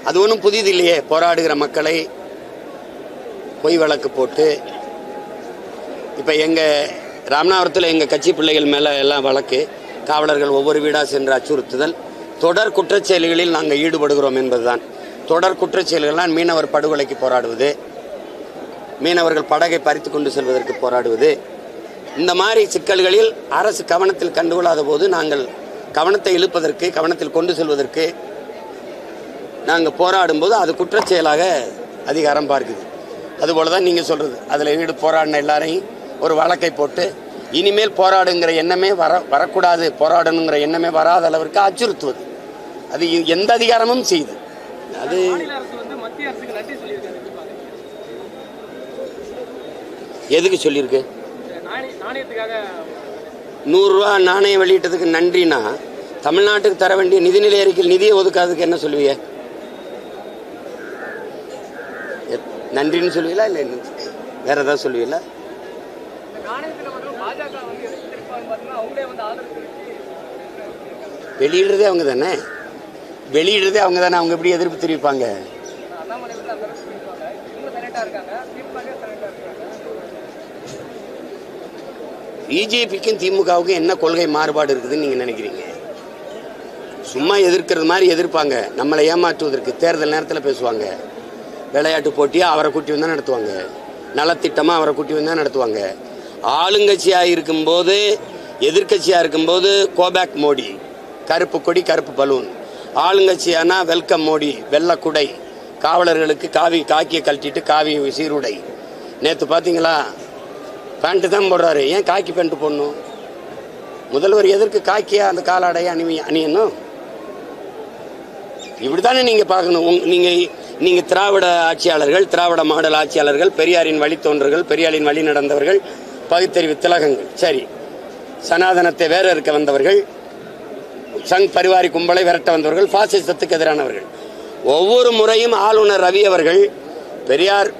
அது ஒன்றும் புதிது இல்லையே. போராடுகிற மக்களை பொய் வழக்கு போட்டு இப்போ எங்கள் ராமநாதபுரத்தில் எங்கள் கட்சி பிள்ளைகள் மேலே எல்லாம் வழக்கு, காவலர்கள் ஒவ்வொரு வீடாக சென்று அச்சுறுத்துதல், தொடர் குற்றச்செயல்களில் நாங்கள் ஈடுபடுகிறோம் என்பதுதான். தொடர் குற்றச்செயல்கள்லாம் மீனவர் படுகொலைக்கு போராடுவது, மீனவர்கள் படகை பறித்து கொண்டு செல்வதற்கு போராடுவது, இந்த மாதிரி சிக்கல்களில் அரசு கவனத்தில் கண்டுகொள்ளாத போது நாங்கள் கவனத்தை இழுப்பதற்கு, கவனத்தில் கொண்டு செல்வதற்கு நாங்கள் போராடும்போது அது குற்றச்செயலாக அதிகாரம் பார்க்குது. அதுபோல தான் நீங்கள் சொல்கிறது, அதில் போராடின எல்லாரையும் ஒரு வழக்கை போட்டு இனிமேல் போராடுங்கிற எண்ணமே வரக்கூடாது, போராடணுங்கிற எண்ணமே வராத அளவிற்கு அச்சுறுத்துவது, அது எந்த அதிகாரமும் செய்யுது. அது எதுக்கு சொல்லியிருக்கு? 100 ரூபா நாணயம் வெளியிட்டதுக்கு நன்றினா தமிழ்நாட்டுக்கு தர வேண்டிய நிதிநிலை அறிக்கையில் நிதியை ஒதுக்காததுக்கு என்ன சொல்லுவீங்க? நன்றின்னு சொல்லுவீங்களா இல்லை வேற ஏதாவது சொல்லுவீங்களா? வெளியிடுறதே அவங்க தானே, வெளியிடுறதே அவங்க தானே, அவங்க எப்படி எதிர்ப்பு தெரிவிப்பாங்க? பிஜேபிக்கும் திமுகவுக்கும் என்ன கொள்கை மாறுபாடு இருக்குதுன்னு நீங்கள் நினைக்கிறீங்க? சும்மா எதிர்க்கிறது மாதிரி எதிர்ப்பாங்க, நம்மளை ஏமாற்றுவதற்கு. தேர்தல் நேரத்தில் பேசுவாங்க, விளையாட்டு போட்டியாக அவரை கூட்டி வந்தால் நடத்துவாங்க, நலத்திட்டமாக அவரை கூட்டி வந்தால் நடத்துவாங்க. ஆளுங்கட்சியாக இருக்கும்போது, எதிர்கட்சியாக இருக்கும்போது கோபேக் மோடி, கருப்பு கொடி கருப்பு பலூன். ஆளுங்கட்சியானா வெல்கம் மோடி, வெள்ளக்குடை, காவலர்களுக்கு காக்கியை கழட்டிட்டு காவி சீருடை. நேற்று பார்த்தீங்களா, பேண்ட்டு தான் போடுறாரு. ஏன் காக்கி பேண்ட்டு போடணும்? முதல்வர் எதற்கு காக்கியா அந்த காலாடையை அணியணும்? இப்படி தானே நீங்கள் பார்க்கணும். நீங்கள் திராவிட ஆட்சியாளர்கள், திராவிட மாடல் ஆட்சியாளர்கள், பெரியாரின் வழித்தோன்றர்கள், பெரியாரின் வழி நடந்தவர்கள், பகுத்தறிவு திலகங்கள். சரி, சனாதனத்தை வேற இருக்க வந்தவர்கள், சங் பரிவாரி கும்பலை விரட்ட வந்தவர்கள், பாசிசத்துக்கு எதிரானவர்கள். ஒவ்வொரு முறையும் ஆளுநர் ரவி அவர்கள் பெரியார்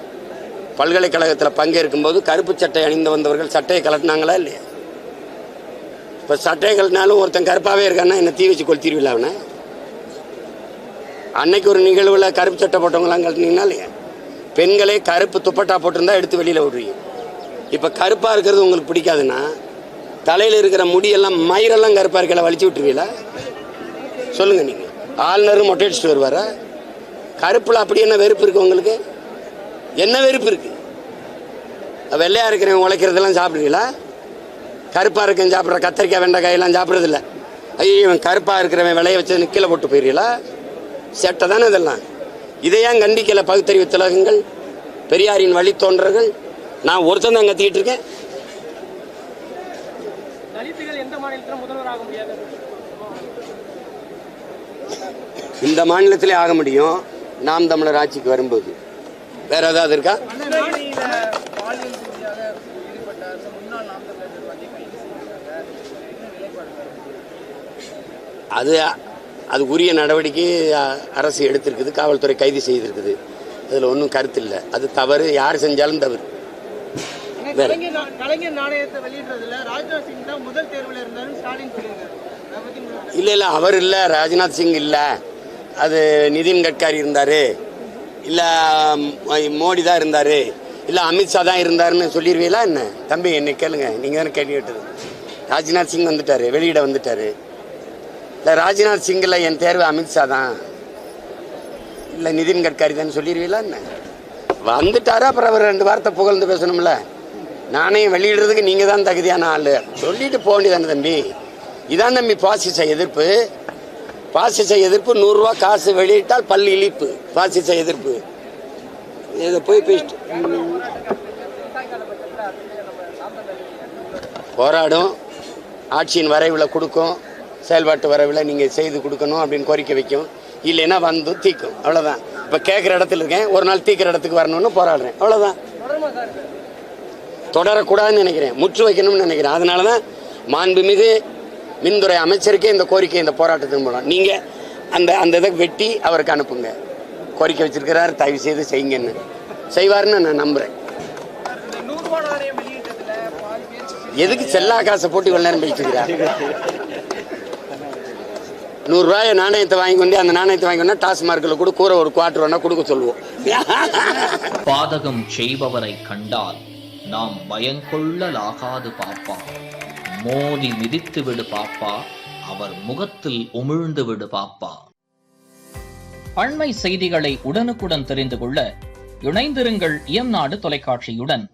பல்கலைக்கழகத்தில் பங்கேற்கும் போது கருப்பு சட்டை அணிந்து வந்தவர்கள் சட்டையை கலட்டினாங்களா இல்லையா? இப்போ சட்டையை கலட்டினாலும் ஒருத்தன் கருப்பாகவே இருக்கான்னா என்ன தீ வச்சு கொளுத்திடுவில்ல அவனை? அன்னைக்கு ஒரு நிகழ்வில் கருப்பு சட்டை போட்டவங்களாம் கழட்டினீங்கன்னா இல்லையா? பெண்களே கருப்பு துப்பட்டா போட்டிருந்தா எடுத்து வெளியில் விடுவீங்க. இப்போ கருப்பாக இருக்கிறது உங்களுக்கு பிடிக்காதுன்னா தலையில் இருக்கிற முடியெல்லாம் மயிரெல்லாம் கருப்பாக இருக்கல வலிச்சு விட்டுருவீங்களா? சொல்லுங்கள். நீங்கள் ஆளுநரும் மொட்டை அடிச்சுட்டு வருவாரா? கருப்பில் அப்படி என்ன வெறுப்பு இருக்குது உங்களுக்கு? என்ன வெறுப்பு இருக்கு? வெள்ளையாக இருக்கிறவங்க உழைக்கிறதெல்லாம் சாப்பிடுவீங்களா? கருப்பாக இருக்கவன் சாப்பிட்ற கத்திரிக்காய் வெண்டைக்காயெல்லாம் சாப்பிட்றதில்ல. ஐயோ, இவன் கருப்பாக இருக்கிறவன் விளைய வச்சு கீழே போட்டு போயிடுறீங்களா? செட்டை தானே இதெல்லாம். இதையான் கண்டிக்கல பகுத்தறிவு திலகங்கள், பெரியாரின் வழித்தோன்றர்கள்? நான் ஒருத்தன் தான் கத்திக்கிட்டு இருக்கேன். இந்த மாநிலத்திலே ஆக முடியும், நாம் தமிழர் ஆட்சிக்கு வரும்போது. வேற ஏதாவது இருக்கா? அது உரிய நடவடிக்கை அரசு எடுத்திருக்குது, காவல்துறை கைது செய்திருக்குது. அதில் ஒன்றும் கருத்து இல்லை. அது தவறு, யார் செஞ்சாலும் தவறு. இல்லை, அவர் இல்லை, ராஜ்நாத் சிங் இல்லை, அது நிதின் கட்காரி இருந்தார், இல்லை மோடி தான் இருந்தார், இல்லை அமித்ஷா தான் இருந்தாருன்னு சொல்லிடுவீங்களா என்ன? தம்பி என்னை கேளுங்க, நீங்கள் தானே கேள்வி கேட்டது. ராஜ்நாத் சிங் வந்துட்டார், வெளியிட வந்துட்டார். இல்லை ராஜ்நாத் சிங்கில் என் தேர்வு அமித்ஷா தான், இல்லை நிதின் கட்காரி தான் சொல்லிடுவீங்களா என்ன? வந்துட்டாரா, அப்புறம் அவர் 2 வார்த்தை புகழ்ந்து பேசணும்ல. நானே வெளியிடுறதுக்கு நீங்கள் தான் தகுதியான ஆள் சொல்லிட்டு போக வேண்டியதானே தம்பி. இதான் தம்பி பாசிச எதிர்ப்பு. பாசிச எதிர்ப்பு 100 ரூபா காசு வெளியிட்டால் பள்ளி இழிப்பு. பாசிச எதிர்ப்பு இதை போய் பேசிட்டு போராடும். ஆட்சியின் வரைவில் கொடுக்கும், செயல்பாட்டு வரைவில் நீங்கள் செய்து கொடுக்கணும் அப்படின்னு கோரிக்கை வைக்கும். இல்லைன்னா வந்து தீக்கும், அவ்வளோதான். இப்போ கேட்குற இடத்துல இருக்கேன், ஒரு நாள் தீக்கிற இடத்துக்கு வரணும்னு போராடுறேன், அவ்வளோதான். தொடரக்கூடாதுன்னு நினைக்கிறேன், முற்று வைக்கணும்னு நினைக்கிறேன். அதனால தான் மாண்புமிகு மின்துறை அமைச்சருக்கே இந்த கோரிக்கை, இந்த போராட்டத்தின் மூலம் நீங்கள் அந்த இதை வெட்டி அவருக்கு அனுப்புங்க. கோரிக்கை வச்சிருக்கிறார், தயவு செய்து செய்யுங்கன்னு. செய்வார்னு நான் நம்புகிறேன். எதுக்கு செல்லா காசை போட்டு இவ்வளோ நேரம் பேசிக்கிறார்? 100 நாணயத்தை வாங்கி கொண்டு அந்த நாணயத்தை வாங்கி கொண்டா டாஸ்மார்க்கில் கூட கூற ஒரு குவார்டர் வேணா கொடுக்க சொல்லுவோம். பாதகம் செய்பவரை கண்டால் நாம் பயங்கொள்ளலாகாது பாப்பா, மோதி மிதித்து விடு பாப்பா, அவர் முகத்தில் உமிழ்ந்து விடு பாப்பா. அண்மை செய்திகளை உடனுக்குடன் தெரிந்து கொள்ள இணைந்திருங்கள் இயம்நாடு தொலைக்காட்சியுடன்.